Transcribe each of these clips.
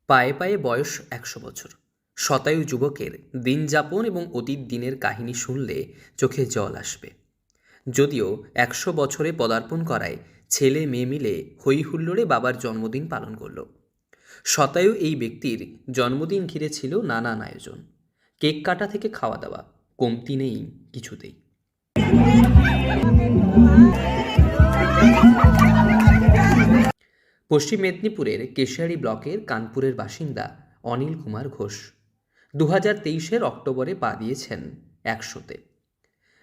পায়ে পায়ে বয়স ১০০ বছর। শতায়ু যুবকের দিন যাপন এবং অতীত দিনের কাহিনী শুনলে চোখে জল আসবে। যদিও ১০০ বছরে পদার্পণ করায় ছেলে মেয়ে মিলে হই হুল্লোড়ে বাবার জন্মদিন পালন করল। শতায়ু এই ব্যক্তির জন্মদিন ঘিরে ছিল নানান আয়োজন, কেক কাটা থেকে খাওয়া দাওয়া, কমতি নেই কিছুতেই। পশ্চিম মেদিনীপুরের কেশিয়ারি ব্লকের কানপুরের বাসিন্দা অনিল কুমার ঘোষ ২০২৩ অক্টোবরে পা দিয়েছেন ১০০-তে।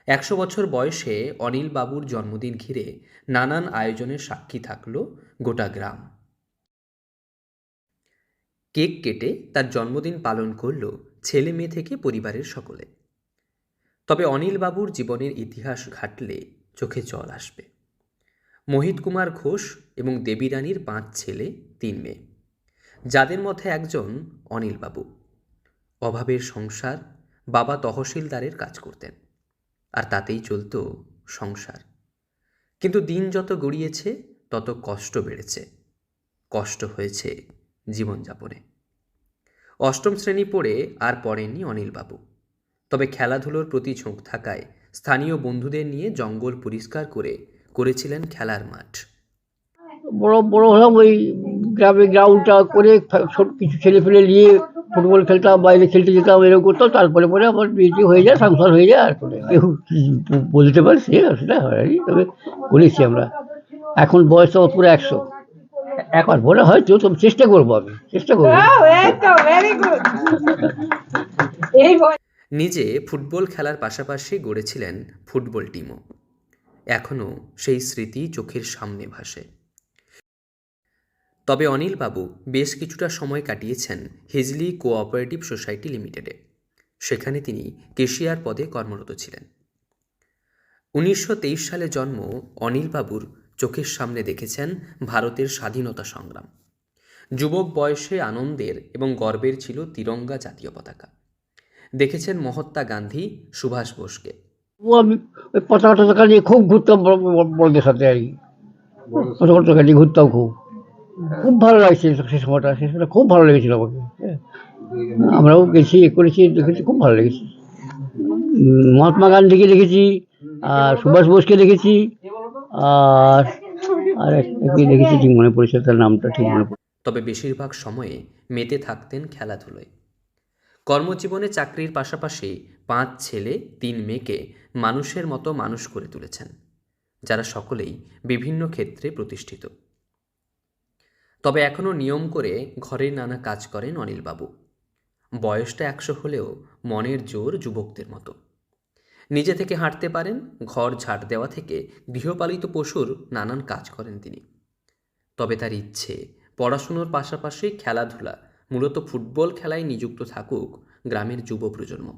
১০০ বছর বয়সে অনিল বাবুর জন্মদিন ঘিরে নানান আয়োজনের সাক্ষী থাকল গোটা গ্রাম। কেক কেটে তার জন্মদিন পালন করল ছেলে মেয়ে থেকে পরিবারের সকলে। তবে অনিল বাবুর জীবনের ইতিহাস ঘাটলে চোখে জল আসবে। মোহিত কুমার ঘোষ এবং দেবী রানীর ৫ ছেলে ৩ মেয়ে, যাদের মধ্যে একজন অনিল বাবু। অভাবের সংসার, বাবা তহসিলদারের কাজ করতেন, আর তাতেই চলত সংসার। কিন্তু দিন যত গড়িয়েছে তত কষ্ট বেড়েছে, কষ্ট হয়েছে জীবনযাপনে। অষ্টম শ্রেণী পড়ে আর পড়েননি অনিল বাবু। তবে খেলাধুলোর প্রতি ঝোঁক থাকায় স্থানীয় বন্ধুদের নিয়ে জঙ্গল পরিষ্কার করে করেছিলেন খেলার মাঠ। বড় বড় হলাম, ওই গ্রামে গ্রাউন্ডটা করে ছোট কিছু ছেলে ফেলে নিয়ে ফুটবল খেলতাম, বাইরে খেলতে যেতাম, এরকম করতাম। তারপরে পরে আমার বিয়ে হয়ে যায়, সংসার হয়ে যায়। আর করে কেউ বলতে পারছে সেটা হয়নি, তবে করেছি আমরা। এখন বয়স তো পুরো ১০০। এখন বলে হয়তো, তবে চেষ্টা করবো, আমি চেষ্টা করবো। নিজে ফুটবল খেলার পাশাপাশি গড়েছিলেন ফুটবল টিমও। এখনও সেই স্মৃতি চোখের সামনে ভাসে। তবে অনিল বাবু বেশ কিছুটা সময় কাটিয়েছেন হিজলি কোঅপারেটিভ সোসাইটি লিমিটেডে। সেখানে তিনি কেশিয়ার পদে কর্মরত ছিলেন। ১৯২৩ সালে জন্ম অনিল বাবুর চোখের সামনে দেখেছেন ভারতের স্বাধীনতা সংগ্রাম। যুবক বয়সে আনন্দের এবং গর্বের ছিল তিরঙ্গা জাতীয় পতাকা। দেখেছেন মহাত্মা গান্ধী, সুভাষ বোসকে। আমি ওই পতাকা টতাকা নিয়ে খুব ঘুরতাম বড়দের সাথে আর কি। পতাকা টতাকা নিয়ে ঘুরতাম খুব, খুব ভালো লাগছে সে সময়টা। সে সময়টা খুব ভালো লেগেছিল আমাকে। আমরাও গেছি, করেছি, দেখেছি, খুব ভালো লেগেছে। মহাত্মা গান্ধীকে দেখেছি, আর সুভাষ বোসকে দেখেছি, আর আর একটি দেখেছি, ঠিক মনে পড়েছে, তার নামটা ঠিক মনে পড়ে। তবে বেশিরভাগ সময়ে মেতে থাকতেন খেলাধুলোয়। কর্মজীবনে চাকরির পাশাপাশি ৫ ছেলে ৩ মেয়েকে মানুষের মতো মানুষ করে তুলেছেন, যারা সকলেই বিভিন্ন ক্ষেত্রে প্রতিষ্ঠিত। তবে এখনও নিয়ম করে ঘরের নানা কাজ করেন অনিলবাবু। বয়সটা ১০০ হলেও মনের জোর যুবকদের মতো। নিজে থেকে হাঁটতে পারেন, ঘর ঝাড় দেওয়া থেকে গৃহপালিত পশুর নানান কাজ করেন তিনি। তবে তার ইচ্ছে পড়াশুনোর পাশাপাশি খেলাধুলা, মূলত ফুটবল খেলায় নিযুক্ত থাকুক গ্রামের যুব প্রজন্ম।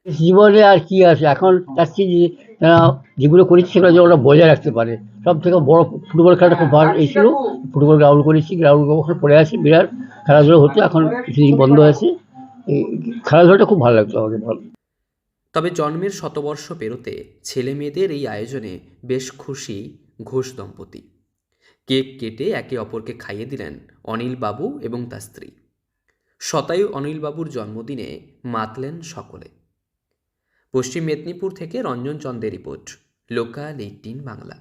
জীবনে আর কি আছে, এখন চাচ্ছি যে তারা যেগুলো করেছে সেগুলো যেন ওরা বজায় রাখতে পারে। সব থেকে বড় ফুটবল খেলাটা খুব ভালো ছিল। ফুটবল গ্রাউন্ড করেছি, গ্রাউন্ড ওখানে পড়ে আছে, বিরাট খেলাধুলো হতো, এখন কিছুদিন বন্ধ আছে। এই খেলাধুলাটা খুব ভালো লাগতো আমাকে। ভালো। তবে জন্মের শতবর্ষ পেরোতে ছেলে মেয়েদের এই আয়োজনে বেশ খুশি ঘোষ দম্পতি। কেক কেটে একে অপরকে খাইয়ে দিলেন অনিল বাবু এবং তার স্ত্রী। শতায়ু অনিল বাবুর জন্মদিনে মাতলেন সকলে। পশ্চিম মেদিনীপুর থেকে রঞ্জন চন্দের রিপোর্ট, লোকাল 18 বাংলা।